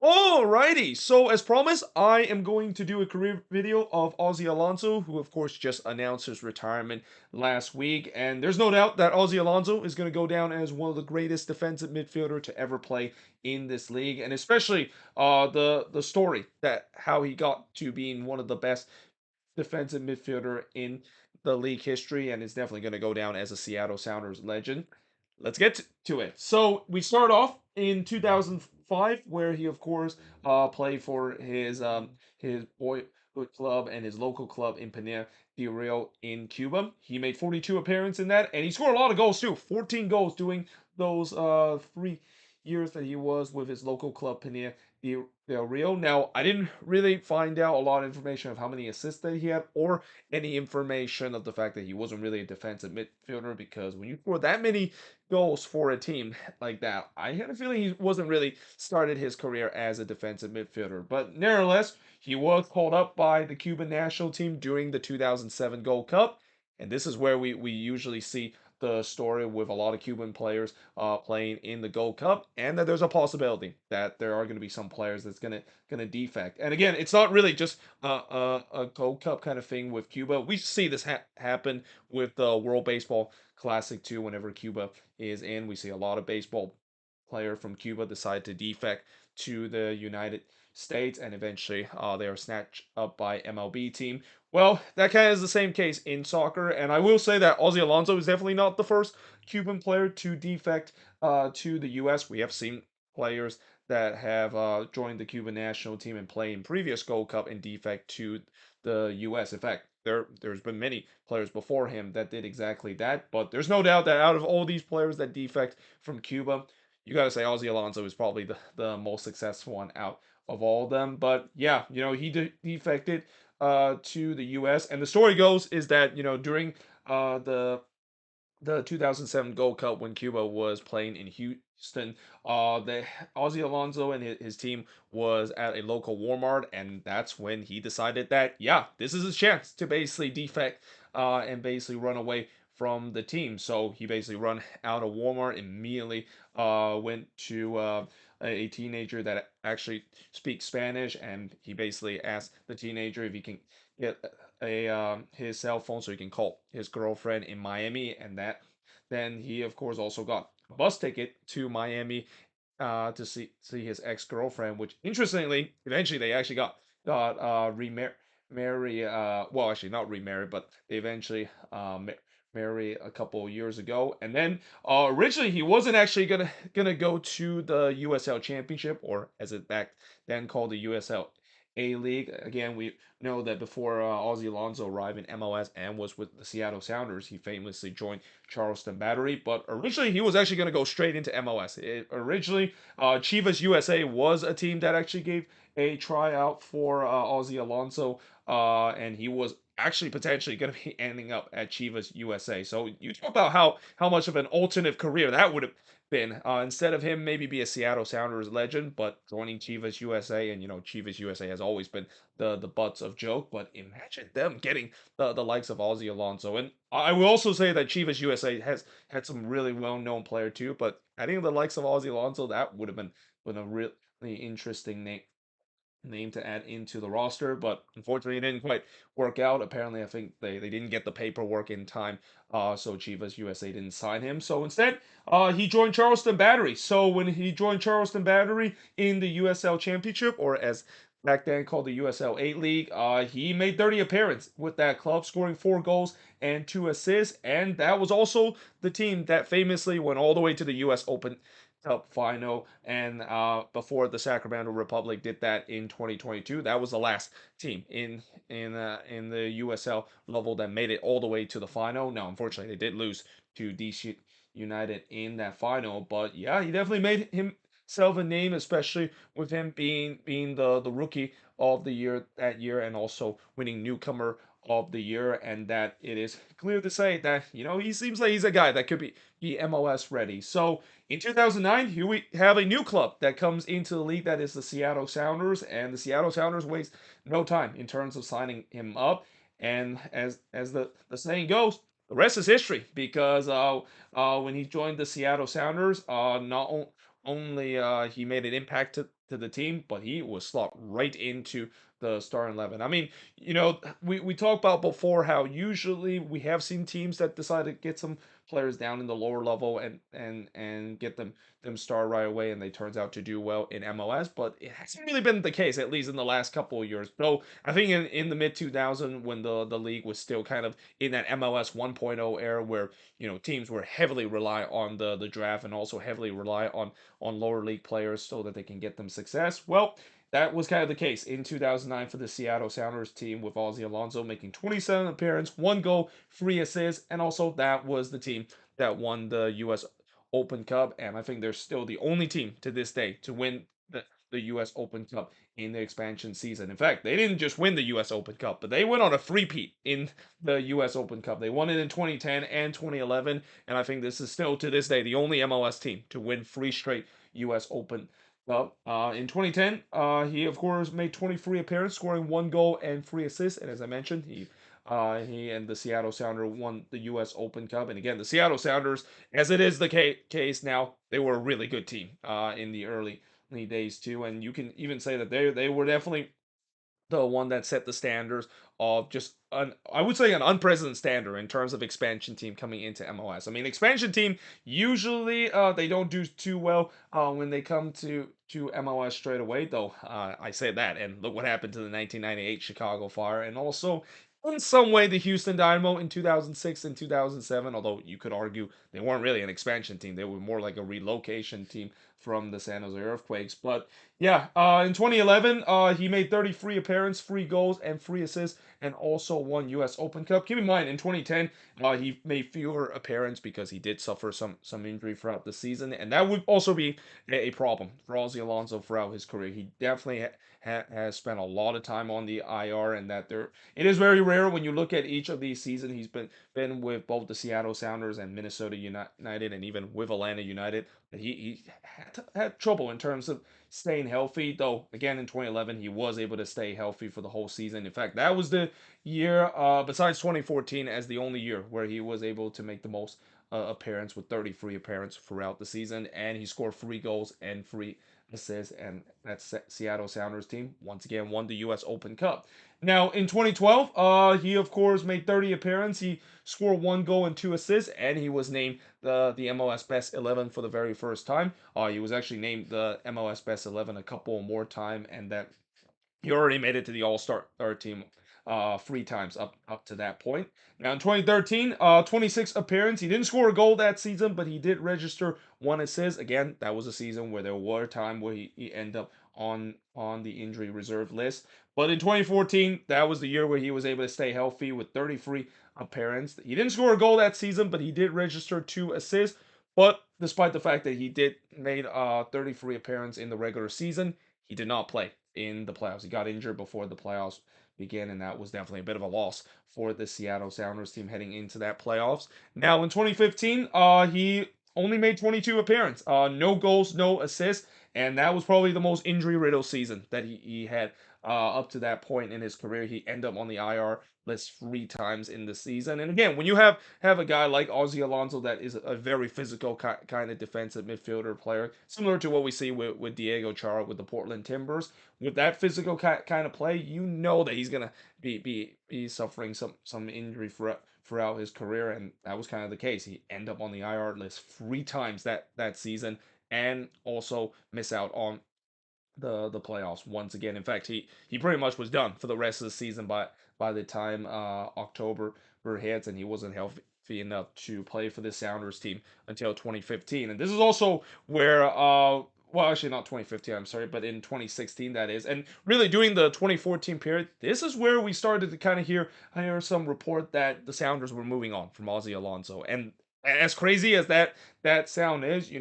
Alrighty, so as promised, I am going to do a career video of Ozzie Alonso, who of course just announced his retirement last week. And there's no doubt that Ozzie Alonso is going to go down as one of the greatest defensive midfielder to ever play in this league, and especially the story that how he got to being one of the best defensive midfielder in the league history, and is definitely going to go down as a Seattle Sounders legend. Let's get to it. So we start off in 2005, where he, of course, played for his boyhood club and his local club in Pineda del Rio in Cuba. He made 42 appearances in that, and he scored a lot of goals too. 14 goals doing those 3 years that he was with his local club Pineda del Rio. Now, I didn't really find out a lot of information of how many assists that he had, or any information of the fact that he wasn't really a defensive midfielder, because when you score that many goals for a team like that, I had a feeling he wasn't really started his career as a defensive midfielder. But nevertheless, he was called up by the Cuban national team during the 2007 Gold Cup. And this is where we usually see the story with a lot of Cuban players playing in the Gold Cup, and that there's a possibility that there are going to be some players that's gonna defect. And again, it's not really just a Gold Cup kind of thing with Cuba. We see this happen with the World Baseball Classic too. Whenever Cuba is in, we see a lot of baseball player from Cuba decide to defect to the United States, and eventually they are snatched up by MLB team. Well, that kind of is the same case in soccer, and I will say that Ozzie Alonso is definitely not the first Cuban player to defect to the U.S. We have seen players that have joined the Cuban national team and play in previous Gold Cup and defect to the U.S. In fact, there's been many players before him that did exactly that, but there's no doubt that out of all these players that defect from Cuba, you got to say Ozzie Alonso is probably the most successful one out of all of them. But yeah, he defected to the U.S. And the story goes is that during the 2007 Gold Cup, when Cuba was playing in Houston, the Ozzie Alonso and his team was at a local Walmart, and that's when he decided that, yeah, this is his chance to basically defect and basically run away from the team. So he basically run out of Walmart, immediately went to a teenager that actually speaks Spanish, and he basically asked the teenager if he can get a his cell phone so he can call his girlfriend in Miami, and that then he of course also got a bus ticket to Miami to see his ex girlfriend, which interestingly eventually they actually got marry well, actually not remarried, but they eventually marry a couple of years ago. And then originally he wasn't actually gonna go to the USL Championship, or as it back then called the USL A League. Again, we know that before Ozzie Alonso arrived in MLS and was with the Seattle Sounders, he famously joined Charleston Battery. But originally, he was actually going to go straight into MLS. Originally, Chivas USA was a team that actually gave a tryout for Ozzie Alonso, and he was actually potentially going to be ending up at Chivas USA. So you talk about how much of an alternate career that would have been. Instead of him maybe be a Seattle Sounders legend, but joining Chivas USA, and Chivas USA has always been the butts of joke. But imagine them getting the likes of Ozzie Alonso, and I will also say that Chivas USA has had some really well known player too. But I think the likes of Ozzie Alonso, that would have been a really interesting name to add into the roster, but unfortunately it didn't quite work out. Apparently, I think they didn't get the paperwork in time, so Chivas USA didn't sign him. So instead, he joined Charleston Battery. So when he joined Charleston Battery in the USL Championship, or as back then called the USL 8 League, he made 30 appearances with that club, scoring 4 goals and 2 assists, and that was also the team that famously went all the way to the US Open Cup final, and before the Sacramento Republic did that in 2022, that was the last team in the USL level that made it all the way to the final. Now, unfortunately, they did lose to DC United in that final, but yeah, he definitely made himself a name, especially with him being the rookie of the year that year, and also winning newcomer of the year. And that it is clear to say that he seems like he's a guy that could be MLS ready. So in 2009, here we have a new club that comes into the league, that is the Seattle Sounders, and the Seattle Sounders waste no time in terms of signing him up. And as the saying goes, the rest is history, because when he joined the Seattle Sounders, not only he made an impact to the team, but he was slot right into the starting 11. I mean, we talked about before how usually we have seen teams that decide to get some players down in the lower level and get them start right away, and they turns out to do well in MLS, but it hasn't really been the case, at least in the last couple of years. Though I think in the mid 2000, when the league was still kind of in that MLS 1.0 era, where teams were heavily rely on the draft and also heavily rely on lower league players so that they can get them success. Well, that was kind of the case in 2009 for the Seattle Sounders team, with Ozzie Alonso making 27 appearances, 1 goal, 3 assists, and also that was the team that won the U.S. Open Cup. And I think they're still the only team to this day to win the U.S. Open Cup in the expansion season. In fact, they didn't just win the U.S. Open Cup, but they went on a three-peat in the U.S. Open Cup. They won it in 2010 and 2011, and I think this is still to this day the only MLS team to win three straight U.S. Open Cup. In 2010, he of course made 23 appearances, scoring 1 goal and 3 assists, and as I mentioned, he and the Seattle Sounders won the U.S. Open Cup. And again, the Seattle Sounders, as it is the case now, they were a really good team in the early days too. And you can even say that they were definitely the one that set the standards of just I would say an unprecedented standard in terms of expansion team coming into MLS. I mean, expansion team usually they don't do too well when they come to MLS straight away. Though I say that, and look what happened to the 1998 Chicago Fire, and also in some way the Houston Dynamo in 2006 and 2007. Although you could argue they weren't really an expansion team; they were more like a relocation team from the San Jose Earthquakes. But yeah, in 2011, he made 33 appearances, 3 goals, and 3 assists, and also won U.S. Open Cup. Keep in mind, in 2010, he made fewer appearances because he did suffer some injury throughout the season, and that would also be a problem for Ozzie Alonso throughout his career. He definitely has spent a lot of time on the IR, and that there it is very rare when you look at each of these seasons. He's been with both the Seattle Sounders and Minnesota United, and even with Atlanta United. That he had trouble in terms of staying healthy. Though again in 2011 he was able to stay healthy for the whole season. In fact, that was the year, besides 2014, as the only year where he was able to make the most appearance with 33 appearances throughout the season, and he scored 3 goals and 3 assists, and that Seattle Sounders team once again won the U.S. Open Cup. Now in 2012, he of course made 30 appearances. He scored 1 goal and 2 assists, and he was named the MLS Best 11 for the very first time. He was actually named the MLS Best 11 a couple more time, and that he already made it to the All-Star team 3 times up to that point. Now in 2013, 26 appearance. He didn't score a goal that season, but he did register 1 assist. Again, that was a season where there were time where he ended up on the injury reserve list. But in 2014, that was the year where he was able to stay healthy with 33 appearances. He didn't score a goal that season, but he did register 2 assists. But despite the fact that he did made 33 appearances in the regular season, he did not play in the playoffs. He got injured before the playoffs began, and that was definitely a bit of a loss for the Seattle Sounders team heading into that playoffs. Now in 2015, he only made 22 appearances, no goals, no assists, and that was probably the most injury-riddled season that he had up to that point in his career. He ended up on the IR list 3 times in the season. And again, when you have a guy like Ozzie Alonso that is a very physical kind of defensive midfielder player, similar to what we see with Diego Chara with the Portland Timbers, with that physical kind of play, you know that he's gonna be suffering some injury throughout his career, and that was kind of the case. He ended up on the IR list 3 times that season, and also miss out on the playoffs once again. In fact, he pretty much was done for the rest of the season by the time October hits, and he wasn't healthy enough to play for the Sounders team until 2015. And this is also where well, actually not 2015, I'm sorry, but in 2016 that is. And really during the 2014 period, this is where we started to kind of hear some report that the Sounders were moving on from Ozzie Alonso. And as crazy as that sound is,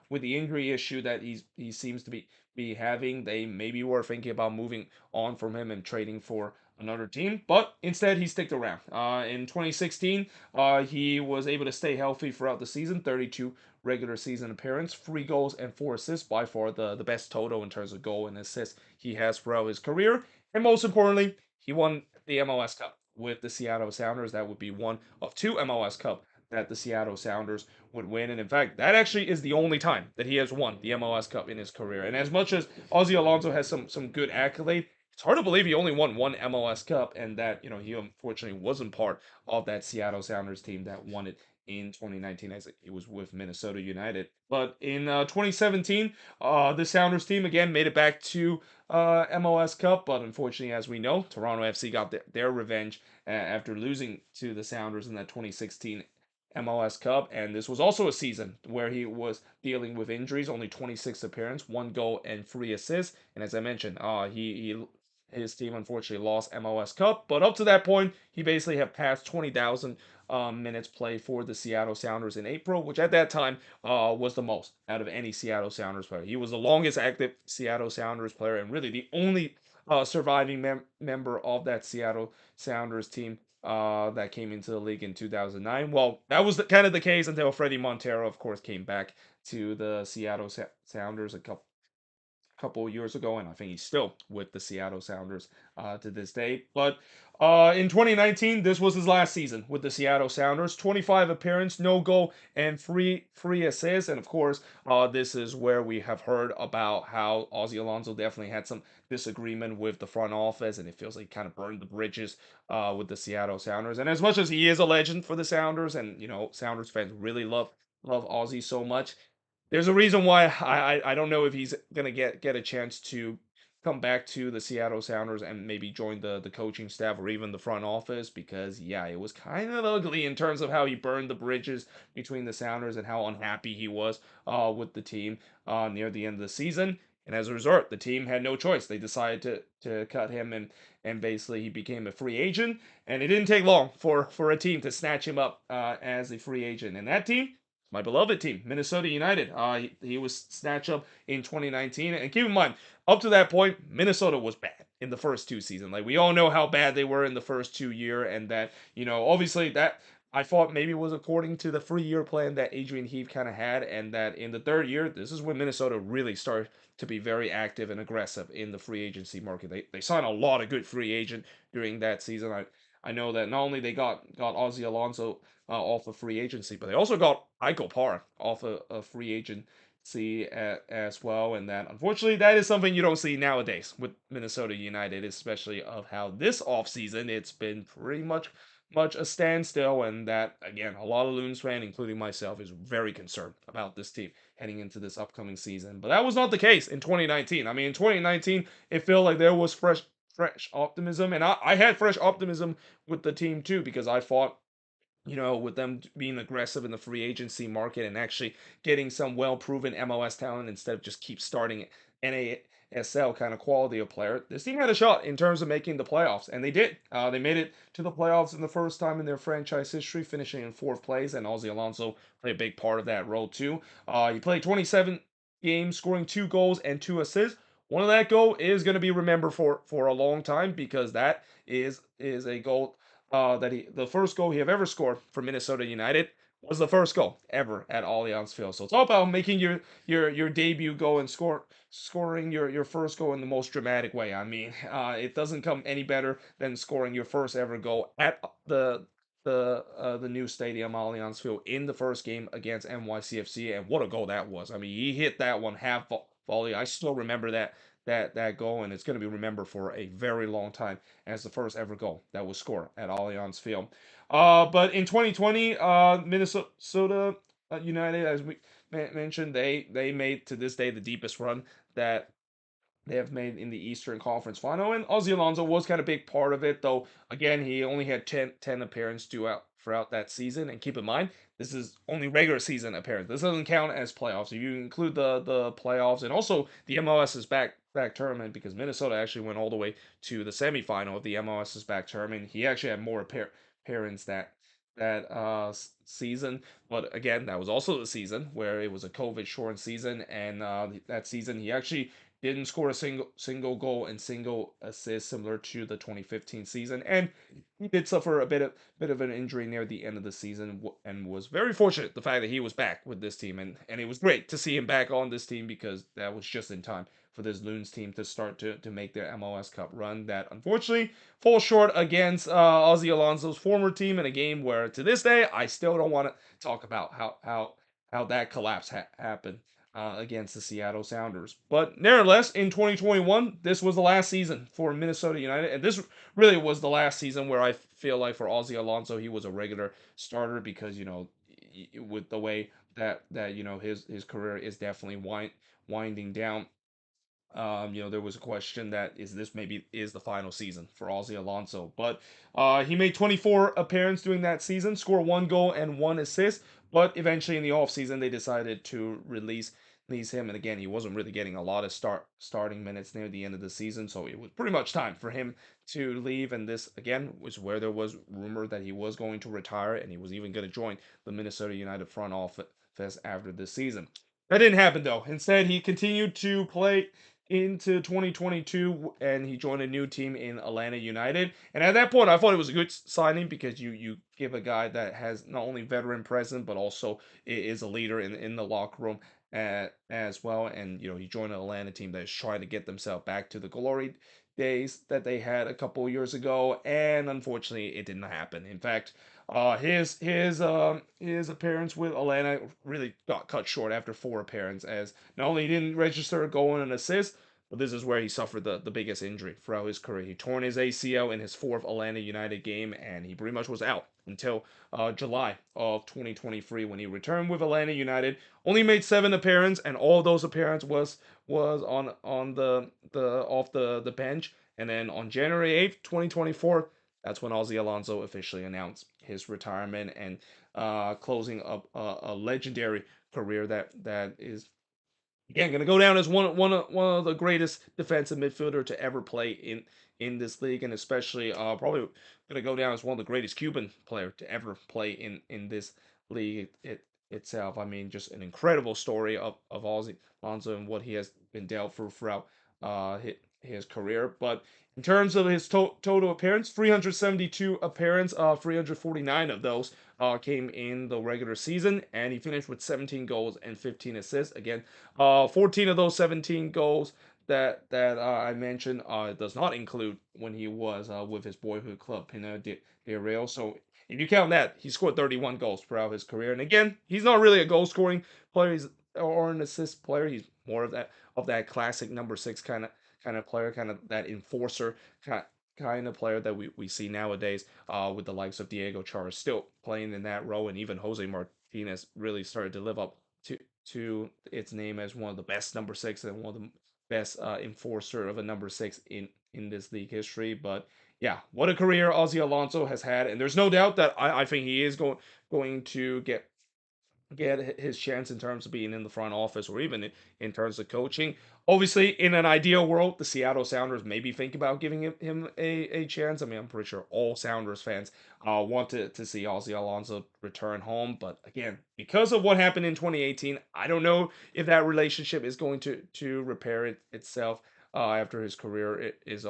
with the injury issue that he seems to be having, they maybe were thinking about moving on from him and trading for another team, but instead he sticked around. In 2016, he was able to stay healthy throughout the season, 32 regular season appearance, 3 goals and 4 assists, by far the best total in terms of goal and assist he has throughout his career. And most importantly, he won the MLS Cup with the Seattle Sounders. That would be one of 2 MLS Cup that the Seattle Sounders would win. And in fact, that actually is the only time that he has won the MLS Cup in his career. And as much as Ozzie Alonso has some good accolade, it's hard to believe he only won one MLS Cup, and that he unfortunately wasn't part of that Seattle Sounders team that won it in 2019 as he was with Minnesota United. But in 2017, the Sounders team again made it back to MLS Cup, but unfortunately, as we know, Toronto FC got their revenge after losing to the Sounders in that 2016 MLS Cup, and this was also a season where he was dealing with injuries. Only 26 appearances, 1 goal and 3 assists. And as I mentioned, his team unfortunately lost MLS Cup, but up to that point, he basically had passed 20,000 minutes played for the Seattle Sounders in April, which at that time was the most out of any Seattle Sounders player. He was the longest active Seattle Sounders player, and really the only surviving member of that Seattle Sounders team that came into the league in 2009. Well, that was kind of the case until Freddie Montero, of course, came back to the Seattle Sounders a couple of years ago, and I think he's still with the Seattle Sounders to this day. But in 2019, this was his last season with the Seattle Sounders. 25 appearance, no goal, and three assists. And of course, this is where we have heard about how Ozzie Alonso definitely had some disagreement with the front office, and it feels like he kind of burned the bridges with the Seattle Sounders. And as much as he is a legend for the Sounders, and Sounders fans really love Ozzie so much, there's a reason why I don't know if he's gonna get a chance to come back to the Seattle Sounders and maybe join the coaching staff or even the front office, because yeah, it was kind of ugly in terms of how he burned the bridges between the Sounders and how unhappy he was with the team near the end of the season. And as a result, the team had no choice. They decided to cut him, and basically he became a free agent. And it didn't take long for a team to snatch him up as a free agent. And that team, my beloved team, Minnesota United. He was snatched up in 2019. And keep in mind, up to that point, Minnesota was bad in the first two seasons. Like, we all know how bad they were in the first 2 year, and that, obviously that I thought maybe was according to the 3 year plan that Adrian Heath kind of had, and that in the third year, this is when Minnesota really started to be very active and aggressive in the free agency market. They signed a lot of good free agent during that season. I know that not only they got Ozzie Alonso off of free agency, but they also got Iko Park off a free agency as well. And that, unfortunately, that is something you don't see nowadays with Minnesota United, especially of how this offseason it's been pretty much a standstill. And that, again, a lot of Loons fans, including myself, is very concerned about this team heading into this upcoming season. But that was not the case in 2019. I mean, in 2019, it felt like there was fresh optimism, and I had fresh optimism with the team too, because I thought, with them being aggressive in the free agency market and actually getting some well-proven MLS talent instead of just keep starting NASL kind of quality of player, this team had a shot in terms of making the playoffs, and they did. They made it to the playoffs in the first time in their franchise history, finishing in fourth place, and Ozzie Alonso played a big part of that role too. He played 27 games, scoring 2 goals and 2 assists. One of that goal is going to be remembered for a long time, because that is a goal the first goal he have ever scored for Minnesota United was the first goal ever at Allianz Field. So it's all about making your debut goal and scoring your first goal in the most dramatic way. I mean, it doesn't come any better than scoring your first ever goal at the new stadium, Allianz Field, in the first game against NYCFC. And what a goal that was! I mean, he hit that one half volley. I still remember that goal, and it's going to be remembered for a very long time as the first ever goal that was scored at Allianz Field. But in 2020, Minnesota United, as we mentioned, they made to this day the deepest run that they have made in the Eastern Conference Final, and Ozzie Alonso was kind of a big part of it, though, again, he only had 10 appearances throughout that season, and keep in mind, this is only regular season appearance. This doesn't count as playoffs. If you include the playoffs and also the MLS's back tournament, because Minnesota actually went all the way to the semifinal of the MLS's back tournament, he actually had more appearances that season. But again, that was also the season where it was a COVID shortened season, and that season he actually didn't score a single goal and single assist, similar to the 2015 season, and he did suffer a bit of an injury near the end of the season, and was very fortunate the fact that he was back with this team, and it was great to see him back on this team, because that was just in time for this Loons team to start to make their MLS Cup run that unfortunately falls short against Ozzie Alonso's former team in a game where to this day I still don't want to talk about how that collapse happened against the Seattle Sounders. But nevertheless, in 2021, this was the last season for Minnesota United, and this really was the last season where I feel like for Ozzie Alonso he was a regular starter because with the way that his career is definitely winding down. There was a question that is this maybe is the final season for Ozzie Alonso, but he made 24 appearances during that season, scored 1 goal and 1 assist. But eventually in the offseason, they decided to release him, and again, he wasn't really getting a lot of starting minutes near the end of the season, so it was pretty much time for him to leave. And this again was where there was rumor that he was going to retire, and he was even going to join the Minnesota United front office after this season. That didn't happen though. Instead, he continued to play into 2022 and he joined a new team in Atlanta United. And at that point, I thought it was a good signing because you give a guy that has not only veteran presence but also is a leader in the locker room as well. And he joined an Atlanta team that is trying to get themselves back to the glory days that they had a couple years ago. And unfortunately, it didn't happen. In fact, his appearance with Atlanta really got cut short after 4 appearances, as not only he didn't register a goal and an assist, but this is where he suffered the biggest injury throughout his career. He torn his ACL in his fourth Atlanta United game, and he pretty much was out until July of 2023 when he returned with Atlanta United. Only made 7 appearances, and all those appearances was on the off the bench. And then on January 8th, 2024, that's when Ozzie Alonso officially announced his retirement and closing up a legendary career that is again going to go down as one of the greatest defensive midfielder to ever play in this league, and especially probably going to go down as one of the greatest Cuban player to ever play in this league itself. I mean, just an incredible story of Ozzie Alonso and what he has been dealt throughout his career. But in terms of his total appearance, 372 appearances, 349 of those came in the regular season, and he finished with 17 goals and 15 assists. Again, 14 of those 17 goals that I mentioned does not include when he was with his boyhood club, Pina de Real. So if you count that, he scored 31 goals throughout his career. And again, he's not really a goal scoring player. He's or an assist player. He's more of that classic number 6 kind of player, kind of that enforcer kind of player that we see nowadays with the likes of Diego Chara still playing in that role, and even Jose Martinez really started to live up to its name as one of the best number 6 and one of the best enforcer of a number 6 in this league history. But yeah, what a career Ozzie Alonso has had, and there's no doubt that I think he is going to get his chance in terms of being in the front office or even in terms of coaching. Obviously, in an ideal world, the Seattle Sounders maybe think about giving him a chance. I mean, I'm pretty sure all Sounders fans want to see Ozzie Alonso return home. But again, because of what happened in 2018, I don't know if that relationship is going to repair itself after his career is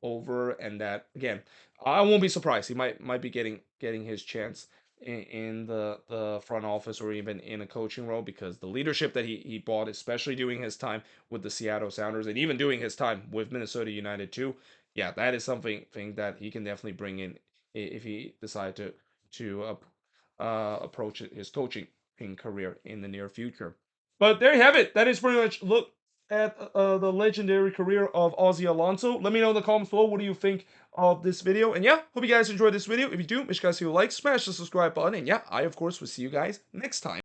over. And that, again, I won't be surprised. He might be getting his chance in the front office or even in a coaching role, because the leadership that he brought, especially during his time with the Seattle Sounders and even doing his time with Minnesota United too, yeah, that is something that he can definitely bring in if he decide to approach his coaching career in the near future. But there you have it. That is pretty much look at the legendary career of Ozzie Alonso. Let me know in the comments below what do you think of this video. And yeah, hope you guys enjoyed this video. If you do, make sure you guys hit a like, smash the subscribe button, and yeah, I of course will see you guys next time.